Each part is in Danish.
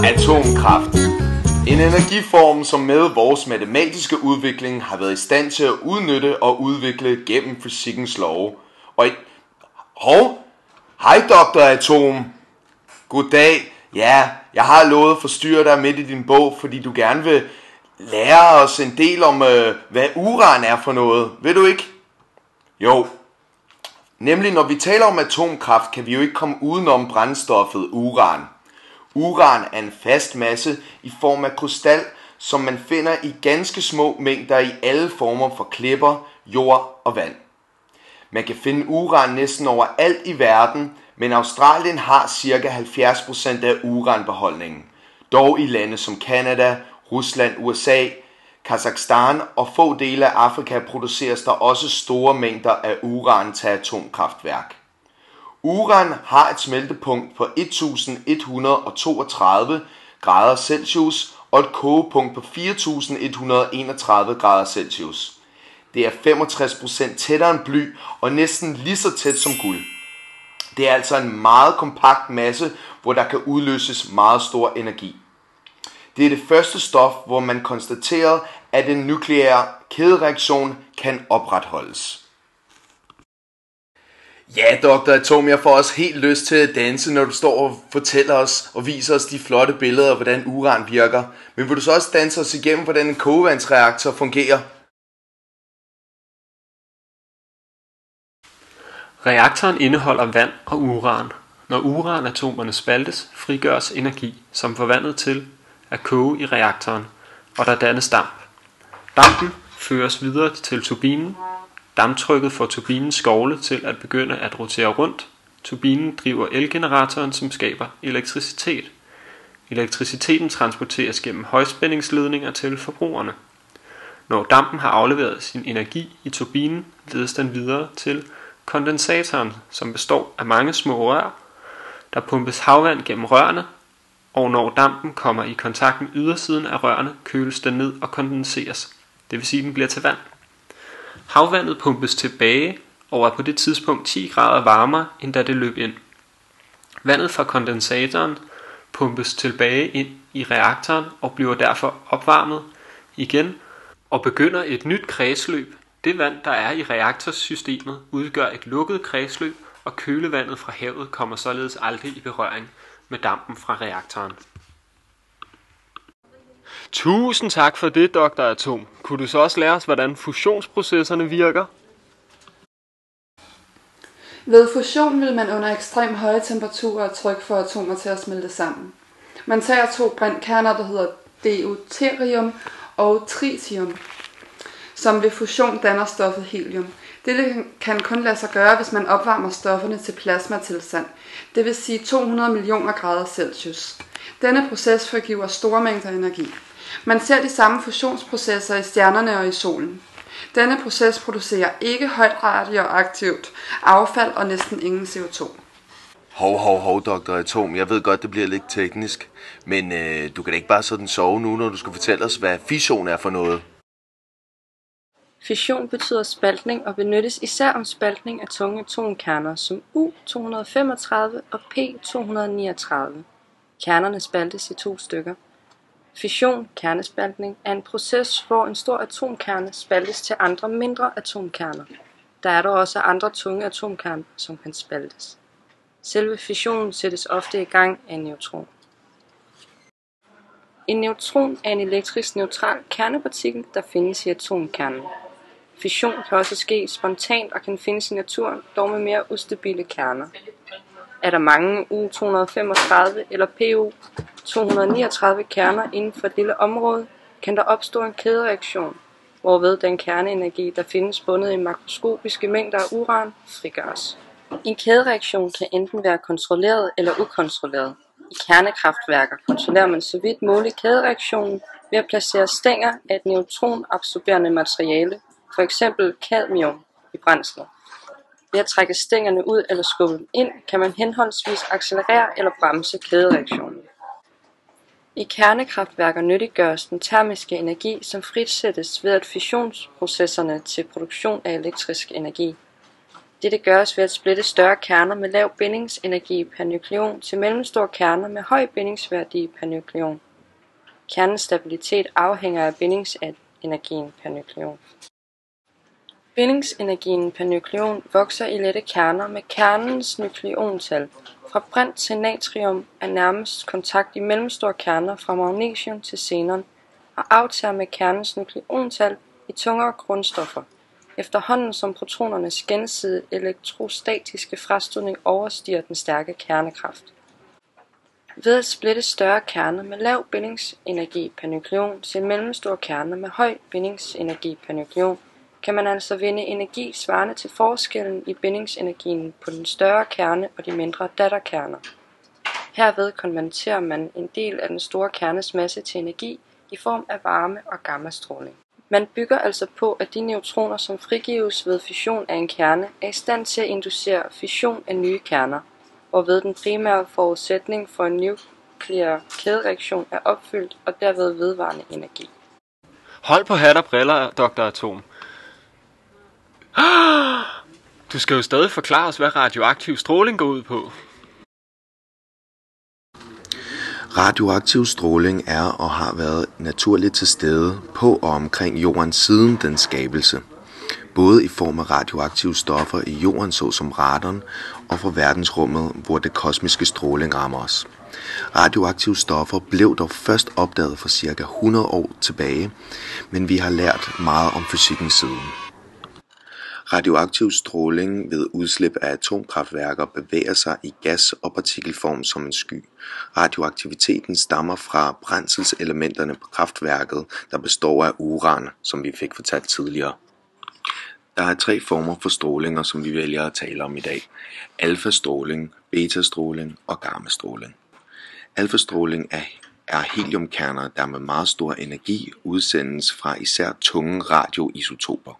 Atomkraft. En energiform, som med vores matematiske udvikling har været i stand til at udnytte og udvikle gennem fysikkens love. Hej Dr. Atom. Goddag. Ja, jeg har lovet at forstyrre dig midt i din bog, fordi du gerne vil lære os en del om, hvad uran er for noget. Ved du ikke? Jo. Nemlig når vi taler om atomkraft, kan vi jo ikke komme udenom brændstoffet uran. Uran er en fast masse i form af krystal, som man finder i ganske små mængder i alle former for klipper, jord og vand. Man kan finde uran næsten overalt i verden, men Australien har ca. 70% af uranbeholdningen. Dog i lande som Canada, Rusland, USA, Kazakhstan og få dele af Afrika produceres der også store mængder af uran til atomkraftværk. Uran har et smeltepunkt på 1132 grader Celsius og et kogepunkt på 4131 grader Celsius. Det er 65% tættere end bly og næsten lige så tæt som guld. Det er altså en meget kompakt masse, hvor der kan udløses meget stor energi. Det er det første stof, hvor man konstaterede, at en nukleær kædereaktion kan opretholdes. Ja, Dr. Atom, jeg får også helt lyst til at danse, når du står og fortæller os og viser os de flotte billeder af, hvordan uran virker. Men vil du så også danse os igennem, hvordan en kogevandsreaktor fungerer? Reaktoren indeholder vand og uran. Når uranatomerne spaltes, frigøres energi, som får vandet til at koge i reaktoren, og der dannes damp. Dampen føres videre til turbinen. Damptrykket får turbinens skovle til at begynde at rotere rundt. Turbinen driver elgeneratoren, som skaber elektricitet. Elektriciteten transporteres gennem højspændingsledninger til forbrugerne. Når dampen har afleveret sin energi i turbinen, ledes den videre til kondensatoren, som består af mange små rør. Der pumpes havvand gennem rørene, og når dampen kommer i kontakt med ydersiden af rørene, køles den ned og kondenseres. Det vil sige, at den bliver til vand. Havvandet pumpes tilbage og er på det tidspunkt 10 grader varmere, end da det løb ind. Vandet fra kondensatoren pumpes tilbage ind i reaktoren og bliver derfor opvarmet igen og begynder et nyt kredsløb. Det vand, der er i reaktorsystemet, udgør et lukket kredsløb, og kølevandet fra havet kommer således aldrig i berøring med dampen fra reaktoren. Tusind tak for det, Dr. Atom. Kunne du så også lære os, hvordan fusionsprocesserne virker? Ved fusion vil man under ekstremt høje temperaturer og tryk få atomer til at smelte sammen. Man tager to brintkerner, der hedder deuterium og tritium, som ved fusion danner stoffet helium. Dette kan kun lade sig gøre, hvis man opvarmer stofferne til plasmatilstand, det vil sige 200 millioner grader Celsius. Denne proces frigiver store mængder energi. Man ser de samme fusionsprocesser i stjernerne og i solen. Denne proces producerer ikke højt radioaktivt affald og næsten ingen CO2. Hov, Dr. Atom. Jeg ved godt, det bliver lidt teknisk, men du kan da ikke bare sådan sove nu, når du skal fortælle os, hvad fission er for noget. Fission betyder spaltning og benyttes især om spaltning af tunge atomkerner som U235 og P239. Kernerne spaltes i 2 stykker. Fission, kernespaltning, er en proces, hvor en stor atomkerne spaltes til andre mindre atomkerner. Der er dog også andre tunge atomkerner, som kan spaltes. Selve fissionen sættes ofte i gang af en neutron. En neutron er en elektrisk neutral kernepartikel, der findes i atomkernen. Fission kan også ske spontant og kan findes i naturen, dog med mere ustabile kerner. Er der mange U235 eller PU239 kerner inden for et lille område, kan der opstå en kædereaktion, hvorved den kerneenergi, der findes bundet i makroskopiske mængder af uran, frigøres. En kædereaktion kan enten være kontrolleret eller ukontrolleret. I kernekraftværker kontrollerer man så vidt muligt kædereaktionen ved at placere stænger af et neutronabsorberende materiale, f.eks. cadmium, i brændsler. Ved at trække stængerne ud eller skubbe dem ind, kan man henholdsvis accelerere eller bremse kædereaktionen. I kernekraftværker nyttiggøres den termiske energi, som fritsættes ved at fissionsprocesserne til produktion af elektrisk energi. Dette gøres ved at splitte større kerner med lav bindingsenergi per nukleon til mellemstore kerner med høj bindingsværdi per nukleon. Kernens stabilitet afhænger af bindingsenergien per nukleon. Bindingsenergien per nukleon vokser i lette kerner med kernens nukleontal. Fra brint til natrium er nærmest kontakt i mellemstore kerner fra magnesium til xenon og aftager med kernens nukleontal i tungere grundstoffer, efterhånden som protonernes gensidige elektrostatiske frastødning overstiger den stærke kernekraft. Ved at splitte større kerner med lav bindingsenergi per nukleon til mellemstore kerner med høj bindingsenergi per nukleon, kan man altså vinde energi svarende til forskellen i bindingsenergien på den større kerne og de mindre datterkerner. Herved konverterer man en del af den store kernes masse til energi i form af varme og gammastråling. Man bygger altså på, at de neutroner, som frigives ved fission af en kerne, er i stand til at inducere fission af nye kerner, hvorved den primære forudsætning for en nuklear kædereaktion er opfyldt og derved vedvarende energi. Hold på hat og briller, Dr. Atom. Du skal jo stadig forklare os, hvad radioaktiv stråling går ud på. Radioaktiv stråling er og har været naturligt til stede på og omkring jorden siden dens skabelse. Både i form af radioaktive stoffer i jorden såsom radon og fra verdensrummet, hvor det kosmiske stråling rammer os. Radioaktive stoffer blev dog først opdaget for ca. 100 år tilbage, men vi har lært meget om fysikken siden. Radioaktiv stråling ved udslip af atomkraftværker bevæger sig i gas- og partikelform som en sky. Radioaktiviteten stammer fra brændselselementerne på kraftværket, der består af uran, som vi fik fortalt tidligere. Der er 3 former for strålinger, som vi vælger at tale om i dag. Alfastråling, betastråling og gammastråling. Alfastråling er heliumkerner, der med meget stor energi udsendes fra især tunge radioisotoper.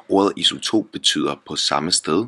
Ordet isotop betyder på samme sted,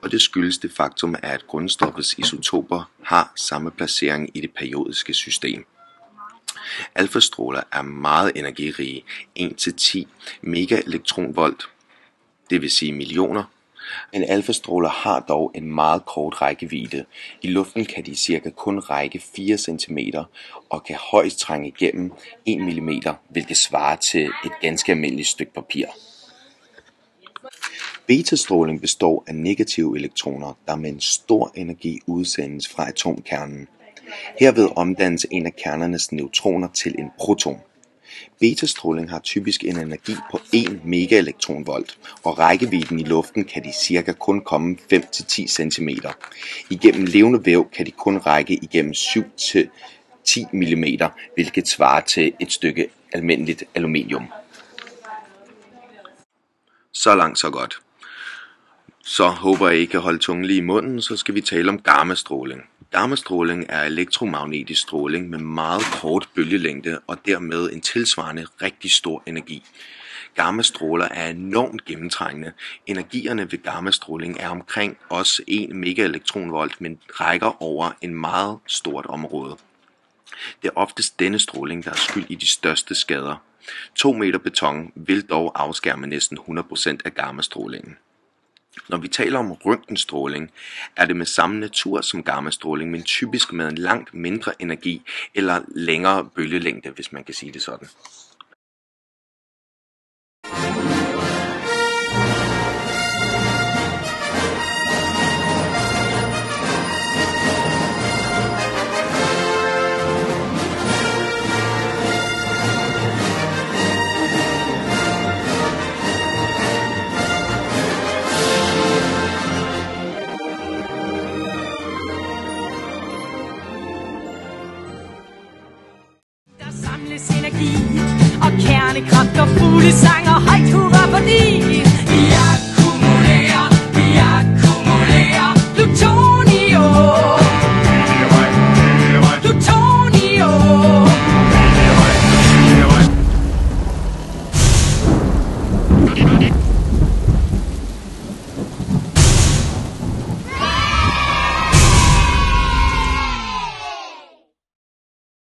og det skyldes det faktum, at grundstoffets isotoper har samme placering i det periodiske system. Alfastråler er meget energirige, 1-10 megaelektronvolt, det vil sige millioner. Men alfastråler har dog en meget kort rækkevidde. I luften kan de cirka kun række 4 cm og kan højst trænge igennem 1 mm, hvilket svarer til et ganske almindeligt stykke papir. Betastråling består af negative elektroner, der med en stor energi udsendes fra atomkernen. Herved omdannes en af kernernes neutroner til en proton. Betastråling har typisk en energi på 1 megaelektronvolt, og rækkevidden i luften kan de cirka kun komme 5-10 cm. Igennem levende væv kan de kun række igennem 7-10 mm, hvilket svarer til et stykke almindeligt aluminium. Så langt så godt. Så håber jeg, I kan holde tungen lige i munden, så skal vi tale om gammastråling. Gammastråling er elektromagnetisk stråling med meget kort bølgelængde og dermed en tilsvarende rigtig stor energi. Gammastråler er enormt gennemtrængende. Energierne ved gammastråling er omkring også 1 megaelektronvolt, men rækker over en meget stort område. Det er oftest denne stråling, der er skyld i de største skader. 2 meter beton vil dog afskærme næsten 100% af gammastrålingen. Når vi taler om røntgenstråling, er det med samme natur som gammastråling, men typisk med en langt mindre energi eller længere bølgelængde, hvis man kan sige det sådan. Energi og kernekraft og fugle sang og højt hurra fordi